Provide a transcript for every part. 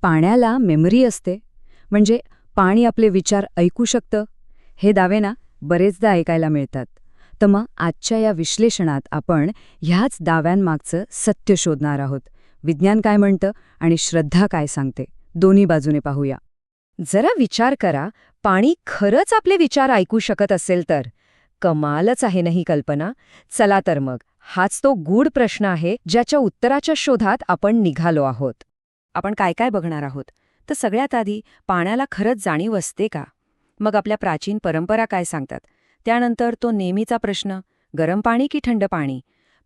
पाण्याला मेमरी असते, म्हणजे पाणी आपले विचार ऐकू शकतं, हे दावे ना बरेचदा ऐकायला मिळतात. तर मग आजच्या या विश्लेषणात आपण ह्याच दाव्यांमागचं सत्य शोधणार आहोत. विज्ञान काय म्हणतं आणि श्रद्धा काय सांगते, दोन्ही बाजूने पाहूया. जरा विचार करा, पाणी खरंच आपले विचार ऐकू शकत असेल तर कमालच आहे ना ही कल्पना. चला तर मग हाच तो गूढ प्रश्न आहे ज्याच्या उत्तराच्या शोधात आपण निघालो आहोत. आपण काय काय बघणार आहोत, तर सगळ्यात आधी पाण्याला खरंच जाणीव असते का? मग आपल्या प्राचीन परंपरा काय सांगतात? त्यानंतर तो नेहमीचा प्रश्न, गरम पाणी की थंड पाणी?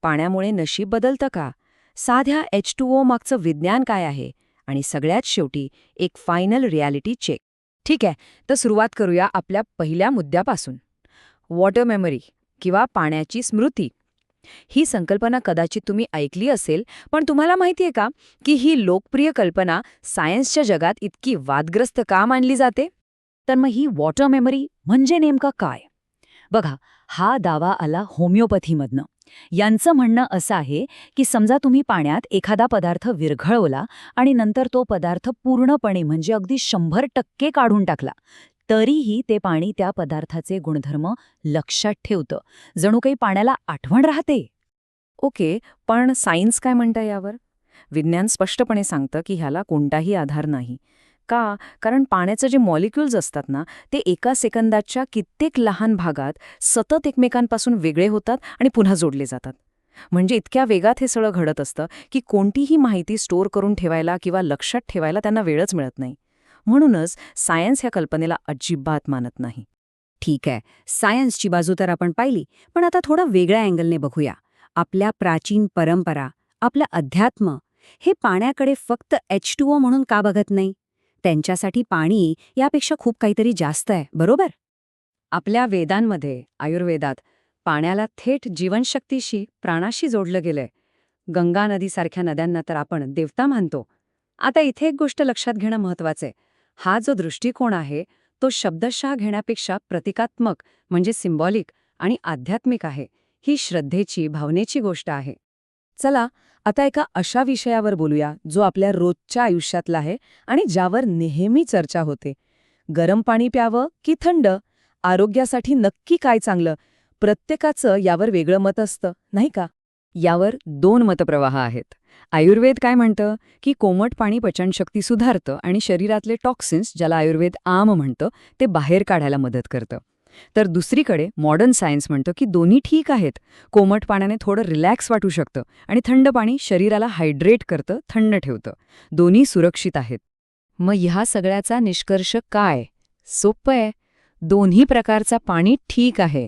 पाण्यामुळे नशीब बदलतं का? साध्या H2O मागचं विज्ञान काय आहे? आणि सगळ्यात शेवटी एक फायनल रियालिटी चेक. ठीक आहे, तर सुरुवात करूया आपल्या पहिल्या मुद्द्यापासून. वॉटर मेमरी किंवा पाण्याची स्मृती. ही संकल्पना कदाचित तुम्ही ऐकली असेल, पण तुम्हाला माहितीये का की ही लोकप्रिय कल्पना सायन्सच्या जगात इतकी वादग्रस्त का मानली जाते? तर मग ही वॉटर मेमरी म्हणजे नेमकं काय? बघा, हा दावा आला होमिओपॅथीमधनं. यांचं म्हणणं असं आहे की समजा तुम्ही पाण्यात एखादा पदार्थ विरघळवला आणि नंतर तो पदार्थ पूर्णपणे म्हणजे अगदी 100% काढून टाकला, तरीही ते पाणी त्या पदार्थाचे गुणधर्म लक्षात ठेवतं, जणू काही पाण्याला आठवण राहते. ओके, पण सायन्स काय म्हणतं यावर? विज्ञान स्पष्टपणे सांगतं की ह्याला कोणताही आधार नाही. का? कारण पाण्याचे जे मॉलिक्युल्स असतात ना, ते एका सेकंदाच्या कित्येक लहान भागात सतत एकमेकांपासून वेगळे होतात आणि पुन्हा जोडले जातात. म्हणजे इतक्या वेगात हे सगळं घडत असतं की कोणतीही माहिती स्टोअर करून ठेवायला किंवा लक्षात ठेवायला त्यांना वेळच मिळत नाही. म्हणूनच सायन्स ह्या कल्पनेला अजिबात मानत नाही. ठीक आहे, सायन्सची बाजू तर आपण पाहिली, पण आता थोडं वेगळ्या अँगलने बघूया. आपल्या प्राचीन परंपरा, आपलं अध्यात्म, हे पाण्याकडे फक्त H2O म्हणून का बघत नाही? त्यांच्यासाठी पाणी यापेक्षा खूप काहीतरी जास्त आहे, बरोबर? आपल्या वेदांमध्ये, आयुर्वेदात, पाण्याला थेट जीवनशक्तीशी, प्राणाशी जोडलं गेलंय. गंगा नदीसारख्या नद्यांना तर आपण देवता मानतो. आता इथे एक गोष्ट लक्षात घेणं महत्वाचं आहे. हा जो दृष्टिकोन आहे, तो शब्दशः घेण्यापेक्षा प्रतिकात्मक म्हणजे सिंबॉलिक आणि आध्यात्मिक आहे. ही श्रद्धेची, भावनेची गोष्ट आहे. चला, आता एका अशा विषयावर बोलूया जो आपल्या रोजच्या आयुष्यातला आहे आणि ज्यावर नेहमी चर्चा होते. गरम पाणी प्यावं की थंड? आरोग्यासाठी नक्की काय चांगलं? प्रत्येकाचं यावर वेगळं मत असतं, नाही का? यावर 2 मतप्रवाह आहेत. आयुर्वेद काय म्हणतं की कोमट पाणी पचनशक्ती सुधारतं आणि शरीरातले टॉक्सिन्स, ज्याला आयुर्वेद आम म्हणतं, ते बाहेर काढायला मदत करतं. तर दुसरीकडे मॉडर्न सायन्स म्हणतं की दोन्ही ठीक आहेत. कोमट पाण्याने थोडं रिलॅक्स वाटू शकतं आणि थंड पाणी शरीराला हायड्रेट करतं, थंड ठेवतं. दोन्ही सुरक्षित आहेत. मग ह्या सगळ्याचा निष्कर्ष काय? सोपं आहे. दोन्ही प्रकारचा पाणी ठीक आहे.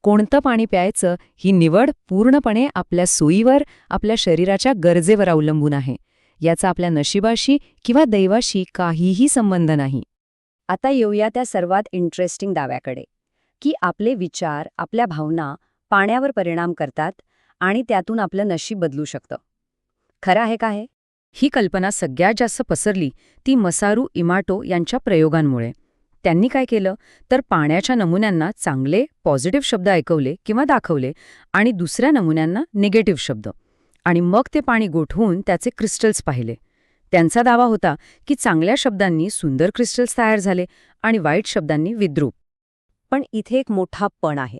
कोणतं पाणी प्यायचं ही निवड पूर्णपणे आपल्या सोयीवर, आपल्या शरीराच्या गरजेवर अवलंबून आहे. याचा आपल्या नशिबाशी किंवा दैवाशी काहीही संबंध नाही. आता येऊया त्या सर्वात इंटरेस्टिंग दाव्याकडे, की आपले विचार, आपल्या भावना पाण्यावर परिणाम करतात आणि त्यातून आपलं नशीब बदलू शकतं. खरं आहे का हे? ही कल्पना सगळ्यात जास्त पसरली ती मसारू इमाटो यांच्या प्रयोगांमुळे. त्यांनी काय केलं, तर पाण्याच्या नमुन्यांना चांगले पॉझिटिव्ह शब्द ऐकवले किंवा दाखवले आणि दुसऱ्या नमुन्यांना निगेटिव्ह शब्द, आणि मग ते पाणी गोठवून त्याचे क्रिस्टल्स पाहिले. त्यांचा दावा होता की चांगल्या शब्दांनी सुंदर क्रिस्टल्स तयार झाले आणि वाईट शब्दांनी विद्रूप. पण इथे एक मोठा पण आहे.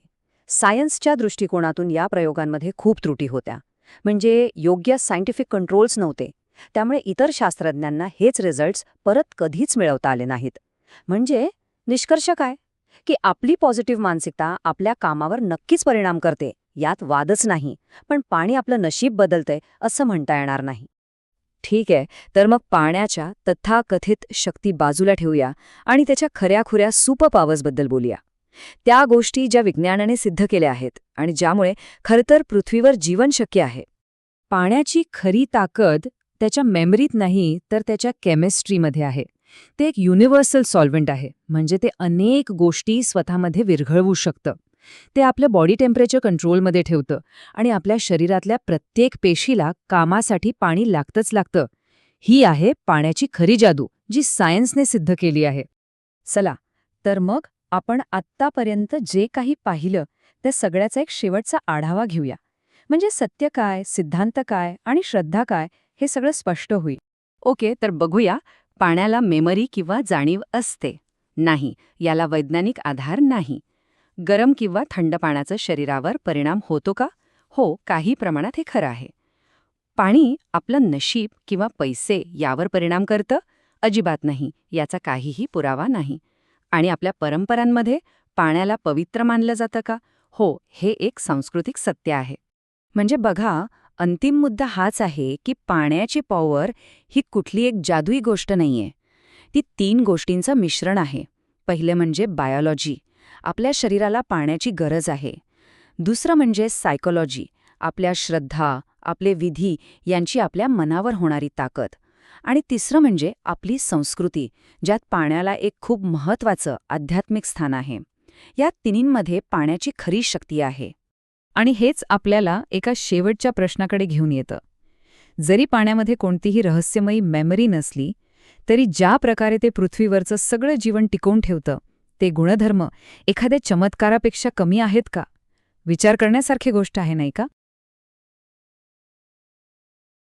सायन्सच्या दृष्टिकोनातून या प्रयोगांमध्ये खूप त्रुटी होत्या. म्हणजे योग्य सायंटिफिक कंट्रोल्स नव्हते. त्यामुळे इतर शास्त्रज्ञांना हेच रिझल्ट्स परत कधीच मिळवता आले नाहीत. म्हणजे निष्कर्ष काय? की आपली पॉझिटिव्ह मानसिकता आपल्या कामावर नक्कीच परिणाम करते, यात वादच नाही. पण पाणी आपलं नशीब बदलतंय असं म्हणता येणार नाही. ठीक आहे, तर मग पाण्याच्या तथाकथित शक्ती बाजूला ठेवूया आणि त्याच्या खऱ्याखुऱ्या सुपर पॉवर्सबद्दल बोलूया. त्या गोष्टी ज्या विज्ञानाने सिद्ध केल्या आहेत आणि ज्यामुळे खरंतर पृथ्वीवर जीवन शक्य आहे. पाण्याची खरी ताकद त्याच्या मेमरीत नाही, तर त्याच्या केमिस्ट्रीमध्ये आहे. ते एक युनिव्हर्सल सॉल्व्हेंट आहे, म्हणजे ते अनेक गोष्टी स्वतःमध्ये विरघळवू शकतं. ते आपलं बॉडी टेम्परेचर कंट्रोलमध्ये ठेवतं आणि आपल्या शरीरातल्या प्रत्येक पेशीला कामासाठी पाणी लागतंच लागतं. ही आहे पाण्याची खरी जादू, जी सायन्सने सिद्ध केली आहे. चला, तर मग आपण आत्तापर्यंत जे काही पाहिलं त्या सगळ्याचा एक शेवटचा आढावा घेऊया. म्हणजे सत्य काय, सिद्धांत काय आणि श्रद्धा काय, हे सगळं स्पष्ट होईल. ओके, तर बघूया पाण्याला मेमरी किंवा जाणीव असते? नाही, याला वैज्ञानिक आधार नाही. गरम किंवा थंड पाण्याचा शरीरावर परिणाम होतो का? हो, काही प्रमाणात हे खरं आहे. पाणी आपलं नशीब किंवा पैसे यावर परिणाम करतं? अजिबात नाही, याचा काहीही पुरावा नाही. आणि आपल्या परंपरांमध्ये पाण्याला पवित्र मानलं जातं का? हो, हे एक सांस्कृतिक सत्य आहे. म्हणजे बघा, अंतिम मुद्दा हाच आहे की पाण्याची पॉवर ही कुठली एक जादुई गोष्ट नाहीये. ती 3 गोष्टींचं मिश्रण आहे. पहिले म्हणजे बायोलॉजी. आपल्या शरीराला पाण्याची गरज आहे. दुसरं म्हणजे सायकोलॉजी. आपल्या श्रद्धा, आपले विधी यांची आपल्या मनावर होणारी ताकद. आणि तिसरं म्हणजे आपली संस्कृती, ज्यात पाण्याला एक खूप महत्त्वाचं आध्यात्मिक स्थान आहे. या तिन्हींमध्ये पाण्याची खरी शक्ती आहे. आणि हेच आपल्याला एका शेवटच्या प्रश्नाकडे घेऊन येतं. जरी पाण्यामध्ये कोणतीही रहस्यमयी मेमरी नसली, तरी ज्या प्रकारे ते पृथ्वीवरचं सगळं जीवन टिकवून ठेवतं, ते गुणधर्म एखाद्या चमत्कारापेक्षा कमी आहेत का? विचार करण्यासारखी गोष्ट आहे, नाही का?